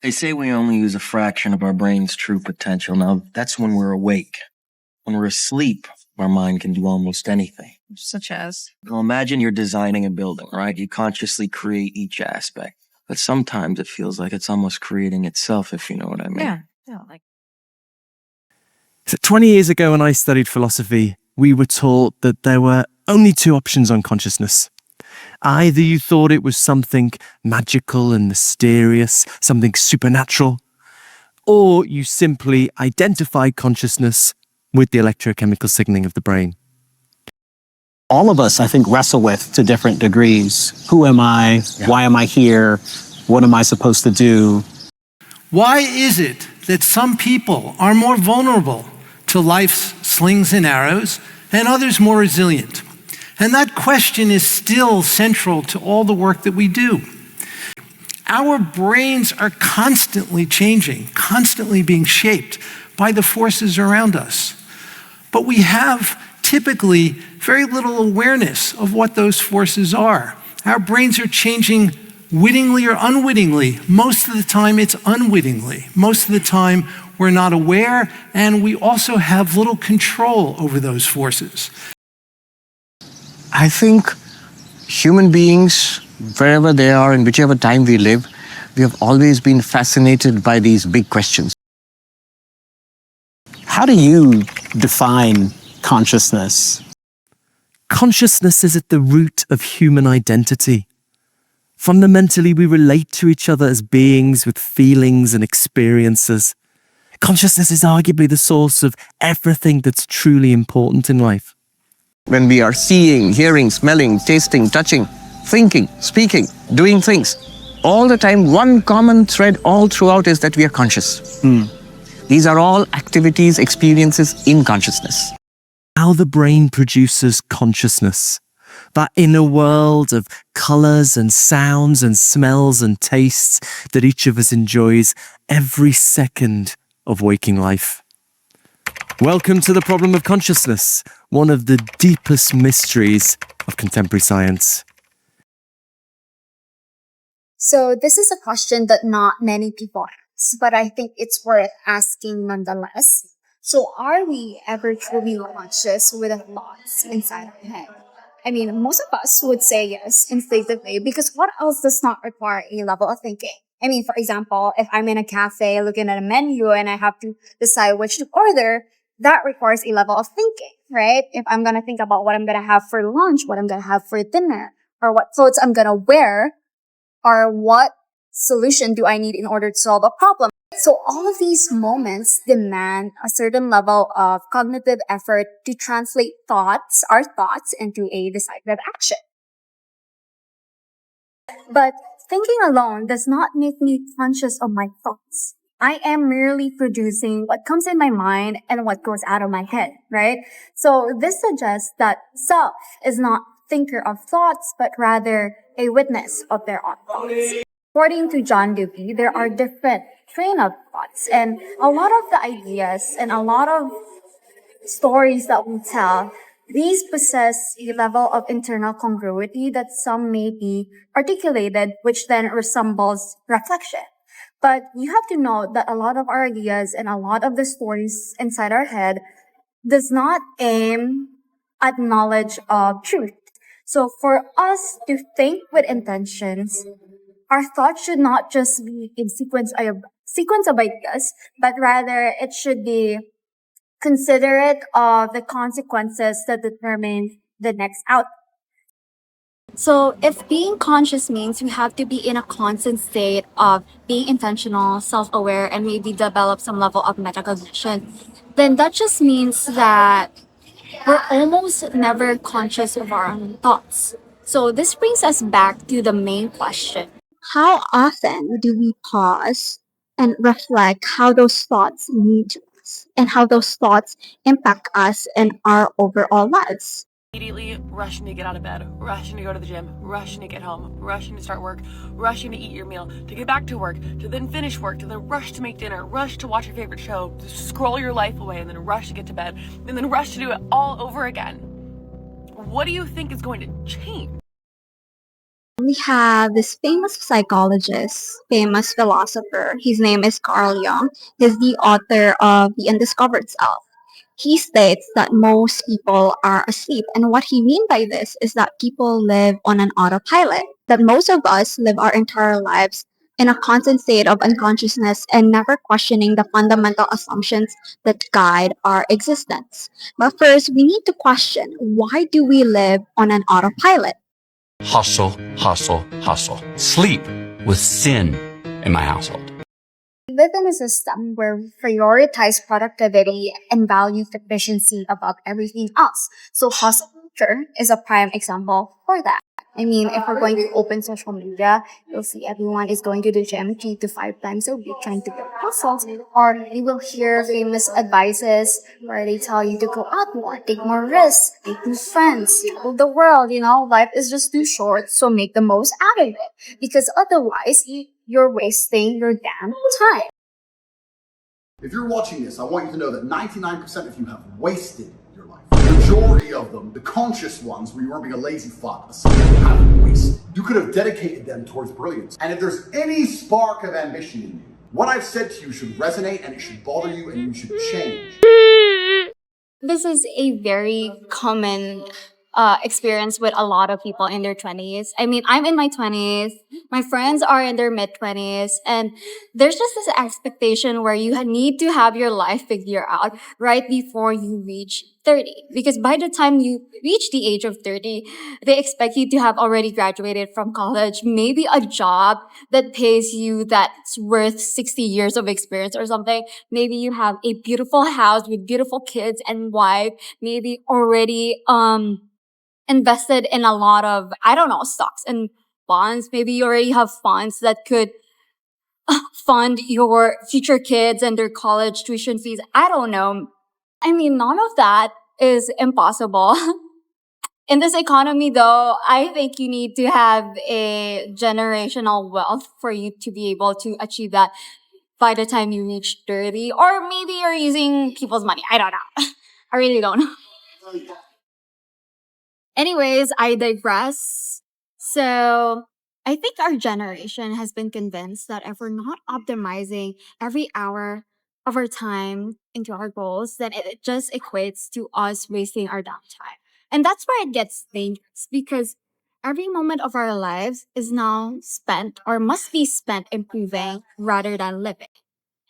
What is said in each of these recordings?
They say we only use a fraction of our brain's true potential. Now, that's when we're awake. When we're asleep, our mind can do almost anything. Such as? Well, imagine you're designing a building, right? You consciously create each aspect. But sometimes it feels like it's almost creating itself, if you know what I mean. Yeah, like. So 20 years ago when I studied philosophy, we were taught that there were only two options on consciousness. Either you thought it was something magical and mysterious, something supernatural, or you simply identified consciousness with the electrochemical signaling of the brain. All of us, I think, wrestle with to different degrees. Who am I? Yeah. Why am I here? What am I supposed to do? Why is it that some people are more vulnerable to life's slings and arrows and others more resilient? And that question is still central to all the work that we do. Our brains are constantly changing, constantly being shaped by the forces around us. But we have typically very little awareness of what those forces are. Our brains are changing wittingly or unwittingly. Most of the time it's unwittingly. Most of the time we're not aware, and we also have little control over those forces. I think human beings, wherever they are, in whichever time we live, we have always been fascinated by these big questions. How do you define consciousness? Consciousness is at the root of human identity. Fundamentally, we relate to each other as beings with feelings and experiences. Consciousness is arguably the source of everything that's truly important in life. When we are seeing, hearing, smelling, tasting, touching, thinking, speaking, doing things, all the time, one common thread all throughout is that we are conscious. These are all activities, experiences in consciousness. How the brain produces consciousness. That inner world of colors and sounds and smells and tastes that each of us enjoys every second of waking life. Welcome to the problem of consciousness, one of the deepest mysteries of contemporary science. So this is a question that not many people ask, but I think it's worth asking nonetheless. So are we ever truly conscious with the thoughts inside our head? I mean, most of us would say yes instinctively, because what else does not require a level of thinking? I mean, for example, if I'm in a cafe looking at a menu and I have to decide which to order, that requires a level of thinking, right? If I'm going to think about what I'm going to have for lunch, what I'm going to have for dinner, or what clothes I'm going to wear, or what solution do I need in order to solve a problem. So all of these moments demand a certain level of cognitive effort to translate our thoughts into a decisive action. But thinking alone does not make me conscious of my thoughts. I am merely producing what comes in my mind and what goes out of my head, right? So this suggests that self is not thinker of thoughts, but rather a witness of their own thoughts. According to John Dewey, there are different train of thoughts, and a lot of the ideas and a lot of stories that we tell, these possess a level of internal congruity that some may be articulated, which then resembles reflection. But you have to note that a lot of our ideas and a lot of the stories inside our head does not aim at knowledge of truth. So for us to think with intentions, our thoughts should not just be a sequence of ideas, but rather it should be considerate of the consequences that determine the next outcome. So if being conscious means we have to be in a constant state of being intentional, self-aware, and maybe develop some level of metacognition, then that just means that we're almost never conscious of our own thoughts. So this brings us back to the main question. How often do we pause and reflect how those thoughts mean to us and how those thoughts impact us and our overall lives? Immediately rushing to get out of bed, rushing to go to the gym, rushing to get home, rushing to start work, rushing to eat your meal, to get back to work, to then finish work, to then rush to make dinner, rush to watch your favorite show, to scroll your life away, and then rush to get to bed, and then rush to do it all over again. What do you think is going to change? We have this famous psychologist, famous philosopher. His name is Carl Jung. He's the author of The Undiscovered Self. He states that most people are asleep. And what he means by this is that people live on an autopilot, that most of us live our entire lives in a constant state of unconsciousness and never questioning the fundamental assumptions that guide our existence. But first, we need to question, why do we live on an autopilot? Hustle, hustle, hustle. Sleep with sin in my household. We live in a system where we prioritize productivity and value efficiency above everything else. So hustle culture is a prime example for that. I mean, if we're going to open social media, you'll see everyone is going to the gym 3 to 5 times a week trying to build muscles. Or you will hear famous advices where they tell you to go out more, take more risks, make new friends, travel the world. Life is just too short, so make the most out of it. Because otherwise, you're wasting your damn time. If you're watching this, I want you to know that 99% of you have wasted your life. The majority of them, the conscious ones, where you weren't being a lazy fuck, you haven't wasted. You could have dedicated them towards brilliance. And if there's any spark of ambition in you, what I've said to you should resonate and it should bother you and you should change. This is a very common experience with a lot of people in their 20s. I mean, I'm in my 20s, my friends are in their mid-20s, and there's just this expectation where you need to have your life figured out right before you reach 30. Because by the time you reach the age of 30, they expect you to have already graduated from college, maybe a job that pays you that's worth 60 years of experience or something. Maybe you have a beautiful house with beautiful kids and wife, maybe already invested in a lot of, stocks and bonds. Maybe you already have funds that could fund your future kids and their college tuition fees. I don't know. I mean, none of that is impossible. In this economy, though, I think you need to have a generational wealth for you to be able to achieve that by the time you reach 30. Or maybe you're using people's money. I don't know. I really don't know. Anyways, I digress. So I think our generation has been convinced that if we're not optimizing every hour of our time into our goals, then it just equates to us wasting our downtime. And that's where it gets dangerous, because every moment of our lives is now spent or must be spent improving rather than living.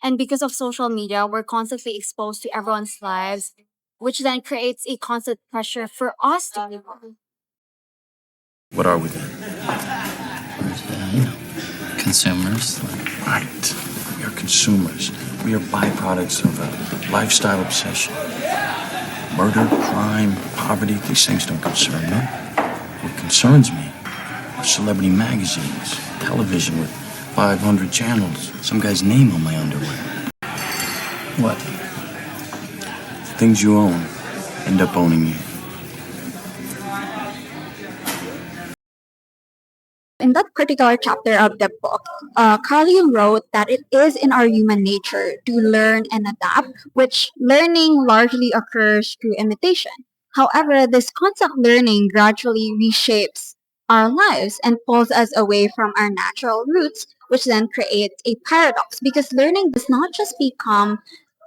And because of social media, we're constantly exposed to everyone's lives, which then creates a constant pressure for us to live. What are we then? Consumers. Right. We are consumers. We are byproducts of a lifestyle obsession. Murder, crime, poverty, these things don't concern me. What concerns me are celebrity magazines, television with 500 channels, some guy's name on my underwear. What? Things you own end up owning you. In that particular chapter of the book, Carl Jung wrote that it is in our human nature to learn and adapt, which learning largely occurs through imitation. However, this constant learning gradually reshapes our lives and pulls us away from our natural roots, which then creates a paradox, because learning does not just become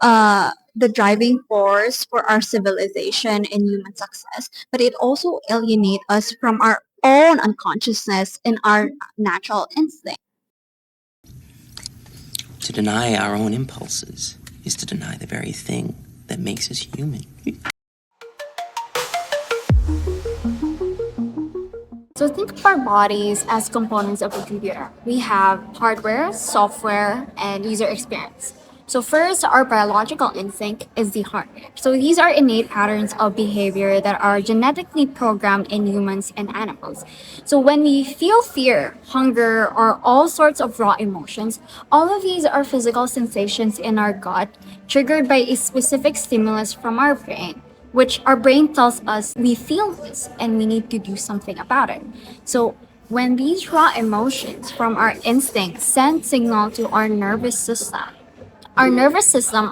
the driving force for our civilization and human success, but it also alienates us from our own unconsciousness and our natural instinct. To deny our own impulses is to deny the very thing that makes us human. So think of our bodies as components of a computer. We have hardware, software, and user experience. So first, our biological instinct is the hardware. So these are innate patterns of behavior that are genetically programmed in humans and animals. So when we feel fear, hunger, or all sorts of raw emotions, all of these are physical sensations in our gut triggered by a specific stimulus from our brain, which our brain tells us we feel this and we need to do something about it. So when these raw emotions from our instinct send signal to our nervous system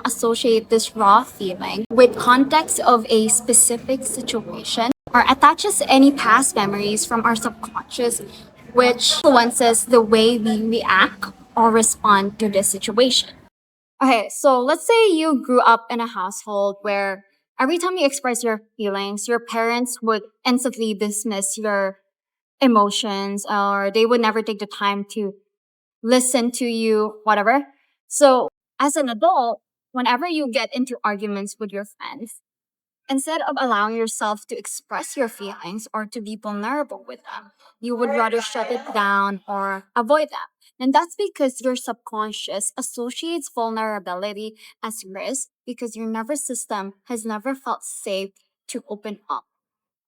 associates this raw feeling with context of a specific situation or attaches any past memories from our subconscious which influences the way we react or respond to the situation. Okay, so let's say you grew up in a household where every time you express your feelings, your parents would instantly dismiss your emotions, or they would never take the time to listen to you, whatever. So, as an adult, whenever you get into arguments with your friends, instead of allowing yourself to express your feelings or to be vulnerable with them, you would rather shut it down or avoid them. And that's because your subconscious associates vulnerability as risk because your nervous system has never felt safe to open up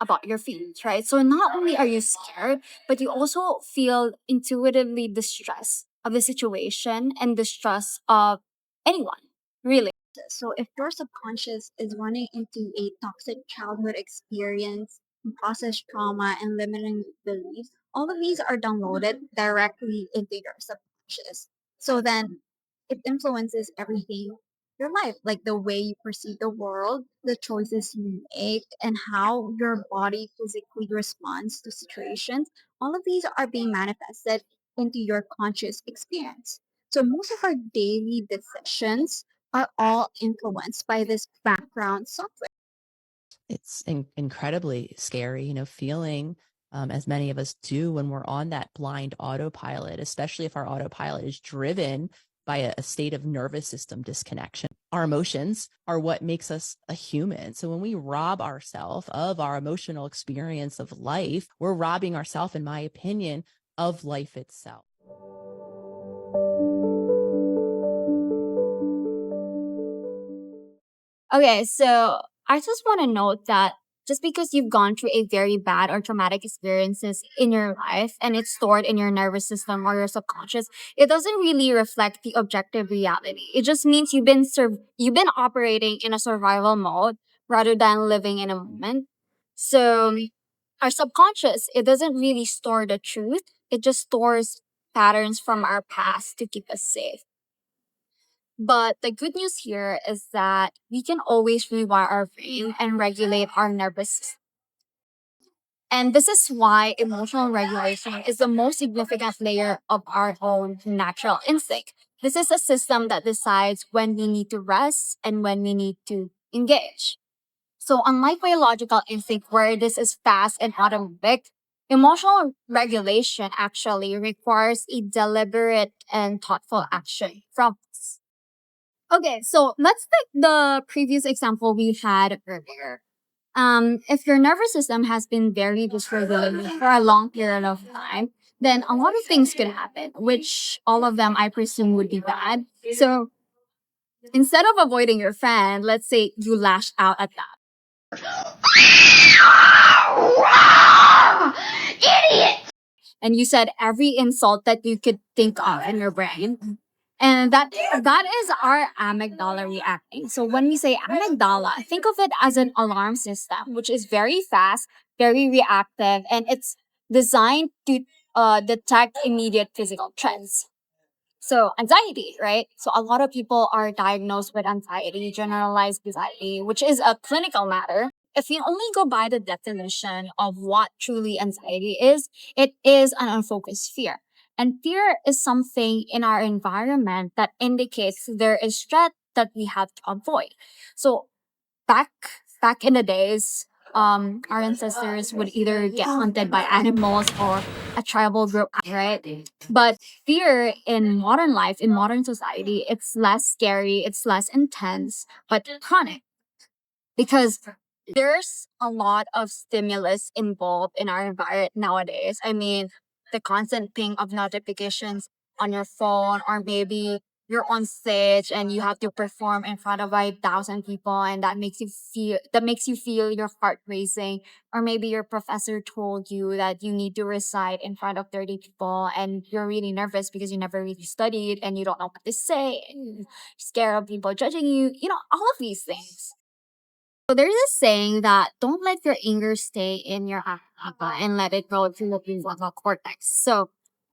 about your feelings, right? So not only are you scared, but you also feel intuitively distress of the situation and distrust of anyone, really. So if your subconscious is running into a toxic childhood experience, process trauma, and limiting beliefs, all of these are downloaded directly into your subconscious. So then it influences everything your life, like the way you perceive the world, the choices you make, and how your body physically responds to situations. All of these are being manifested into your conscious experience. So most of our daily decisions are all influenced by this background software. It's incredibly scary, feeling as many of us do when we're on that blind autopilot, especially if our autopilot is driven by a state of nervous system disconnection. Our emotions are what makes us a human. So when we rob ourselves of our emotional experience of life, we're robbing ourselves, in my opinion, of life itself. Okay, so I just want to note that just because you've gone through a very bad or traumatic experiences in your life and it's stored in your nervous system or your subconscious, it doesn't really reflect the objective reality. It just means you've been operating in a survival mode rather than living in a moment. So our subconscious, it doesn't really store the truth. It just stores patterns from our past to keep us safe. But the good news here is that we can always rewire our brain and regulate our nervous system. And this is why emotional regulation is the most significant layer of our own natural instinct. This is a system that decides when we need to rest and when we need to engage. So, unlike biological instinct, where this is fast and automatic, emotional regulation actually requires a deliberate and thoughtful action from us. Okay, so let's take the previous example we had earlier. If your nervous system has been very dysregulated for a long period of time, then a lot of things could happen, which all of them I presume would be bad. So instead of avoiding your friend, let's say you lash out at them. Idiot! And you said every insult that you could think of in your brain. And that is our amygdala reacting. So when we say amygdala, think of it as an alarm system, which is very fast, very reactive, and it's designed to detect immediate physical trends. So anxiety, right? So a lot of people are diagnosed with anxiety, generalized anxiety, which is a clinical matter. If you only go by the definition of what truly anxiety is, it is an unfocused fear. And fear is something in our environment that indicates there is threat that we have to avoid. So back back in the days, our ancestors would either get hunted by animals or a tribal group, right? But fear in modern life, in modern society, it's less scary, it's less intense, but chronic because there's a lot of stimulus involved in our environment nowadays. I mean, the constant ping of notifications on your phone, or maybe you're on stage and you have to perform in front of 1,000 people, and that makes you feel your heart racing. Or maybe your professor told you that you need to recite in front of 30 people, and you're really nervous because you never really studied and you don't know what to say, and you're scared of people judging you. All of these things. So there's a saying that don't let your anger stay in your amygdala and let it go through the prefrontal cortex. So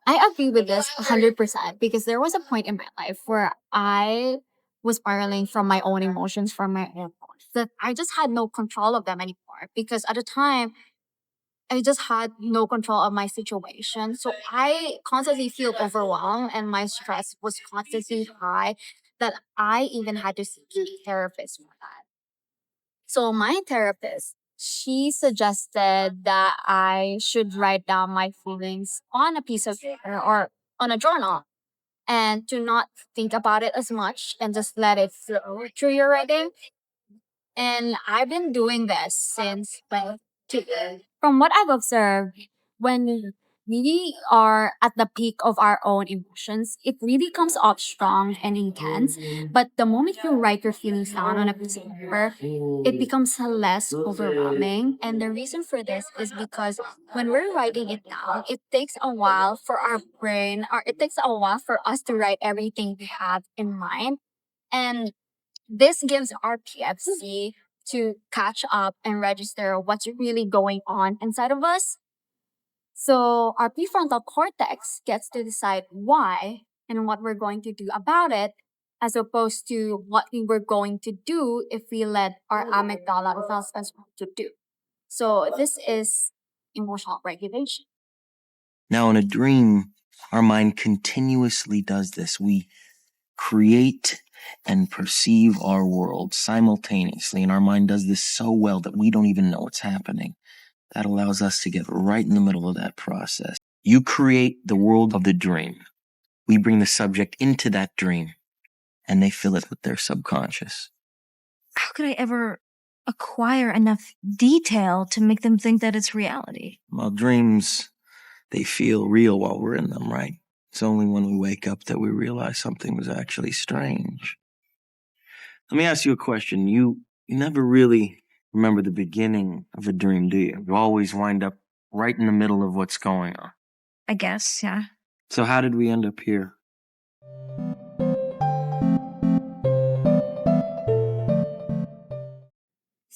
I agree with this 100% because there was a point in my life where I was spiraling from my own emotions, from my own thoughts, that I just had no control of them anymore. Because at the time, I just had no control of my situation. So I constantly feel overwhelmed and my stress was constantly high that I even had to seek a therapist for that. So my therapist, she suggested that I should write down my feelings on a piece of paper or on a journal and to not think about it as much and just let it flow through your writing. And I've been doing this since like 2 years. From what I've observed, when we are at the peak of our own emotions, it really comes off strong and intense. But the moment you write your feelings down on a piece of paper, it becomes less overwhelming. And the reason for this is because when we're writing it down, it takes a while for our brain, or it takes a while for us to write everything we have in mind. And this gives our PFC to catch up and register what's really going on inside of us. So our prefrontal cortex gets to decide why and what we're going to do about it, as opposed to what we were going to do if we let our amygdala tell us what to do. So this is emotional regulation. Now, in a dream, our mind continuously does this. We create and perceive our world simultaneously, and our mind does this so well that we don't even know what's happening. That allows us to get right in the middle of that process. You create the world of the dream. We bring the subject into that dream, and they fill it with their subconscious. How could I ever acquire enough detail to make them think that it's reality? Well, dreams, they feel real while we're in them, right? It's only when we wake up that we realize something was actually strange. Let me ask you a question. You never really remember the beginning of a dream, do you? You always wind up right in the middle of what's going on. I guess, yeah. So how did we end up here?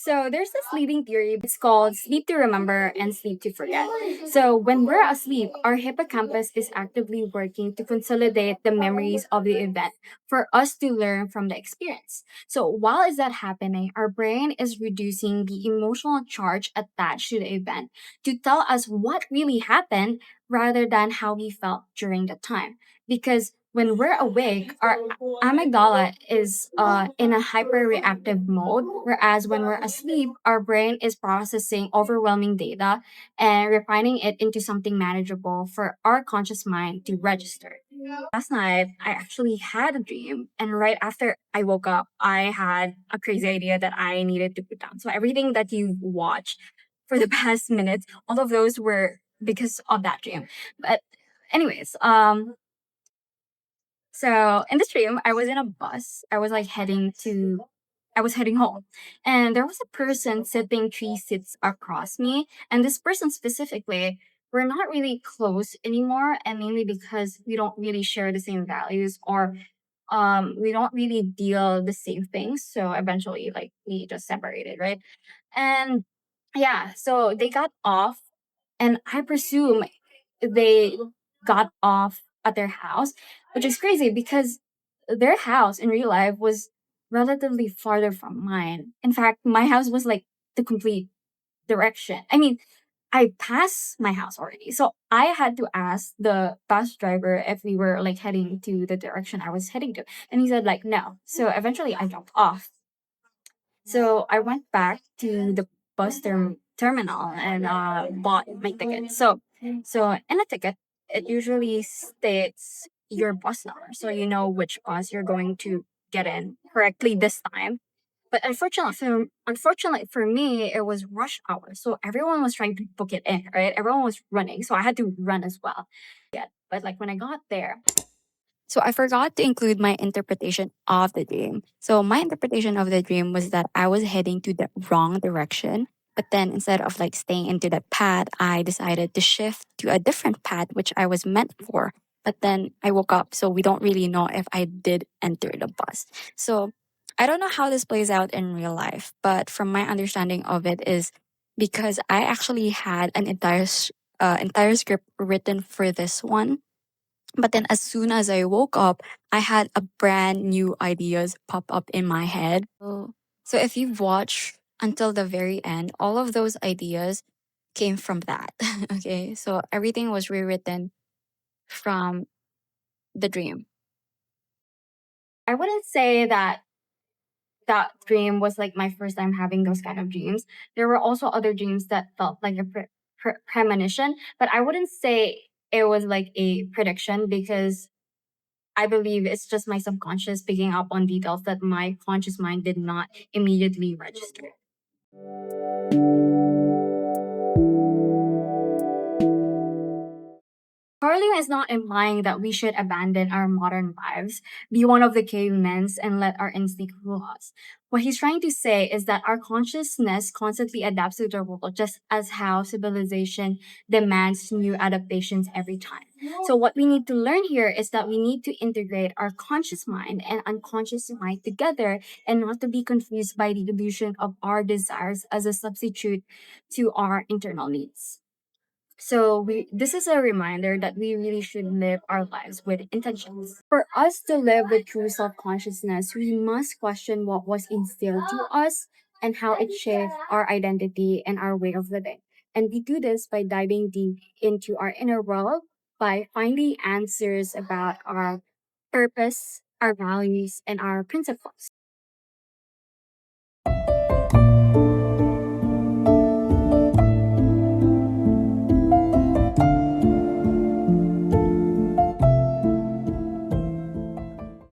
So there's this leading theory. It's called sleep to remember and sleep to forget. So when we're asleep, our hippocampus is actively working to consolidate the memories of the event for us to learn from the experience. So while is that happening, our brain is reducing the emotional charge attached to the event to tell us what really happened rather than how we felt during the time. Because when we're awake, our amygdala is in a hyperreactive mode, whereas when we're asleep, our brain is processing overwhelming data and refining it into something manageable for our conscious mind to register. Last night, I actually had a dream, and right after I woke up, I had a crazy idea that I needed to put down. So everything that you watched for the past minutes, all of those were because of that dream. But anyways, so in this dream, I was in a bus. I was heading home. And there was a person sitting 3 seats across me. And this person specifically, we're not really close anymore. And mainly because we don't really share the same values, or we don't really deal the same things. So eventually, like, we just separated, right? And yeah, so they got off, and I presume they got off at their house, which is crazy because their house in real life was relatively farther from mine. In fact, my house was like the complete direction. I mean, I passed my house already. So I had to ask the bus driver if we were like heading to the direction I was heading to. And he said like no. So eventually I dropped off. So I went back to the terminal and bought my ticket. So in a ticket, it usually states your bus number, so you know which bus you're going to get in correctly this time. But unfortunately for me, it was rush hour, so everyone was trying to book it in, right? Everyone was running, so I had to run as well. Yeah, but like when I got there, so I forgot to include my interpretation of the dream. So my interpretation of the dream was that I was heading to the wrong direction. But then instead of like staying into that path, I decided to shift to a different path which I was meant for. But then I woke up, so we don't really know if I did enter the bus. So I don't know how this plays out in real life, but from my understanding of it is because I actually had an entire script written for this one, but then as soon as I woke up, I had a brand new ideas pop up in my head. So if you watch until the very end, all of those ideas came from that. Okay, so everything was rewritten from the dream. I wouldn't say that that dream was like my first time having those kind of dreams. There were also other dreams that felt like a premonition, but I wouldn't say it was like a prediction because I believe it's just my subconscious picking up on details that my conscious mind did not immediately register. Carl Jung is not implying that we should abandon our modern lives, be one of the cavemen, and let our instinct rule us. What he's trying to say is that our consciousness constantly adapts to the world, just as how civilization demands new adaptations every time. So, what we need to learn here is that we need to integrate our conscious mind and unconscious mind together and not to be confused by the illusion of our desires as a substitute to our internal needs. So this is a reminder that we really should live our lives with intentions. For us to live with true self-consciousness, we must question what was instilled to us and how it shaped our identity and our way of living. And we do this by diving deep into our inner world, by finding answers about our purpose, our values, and our principles.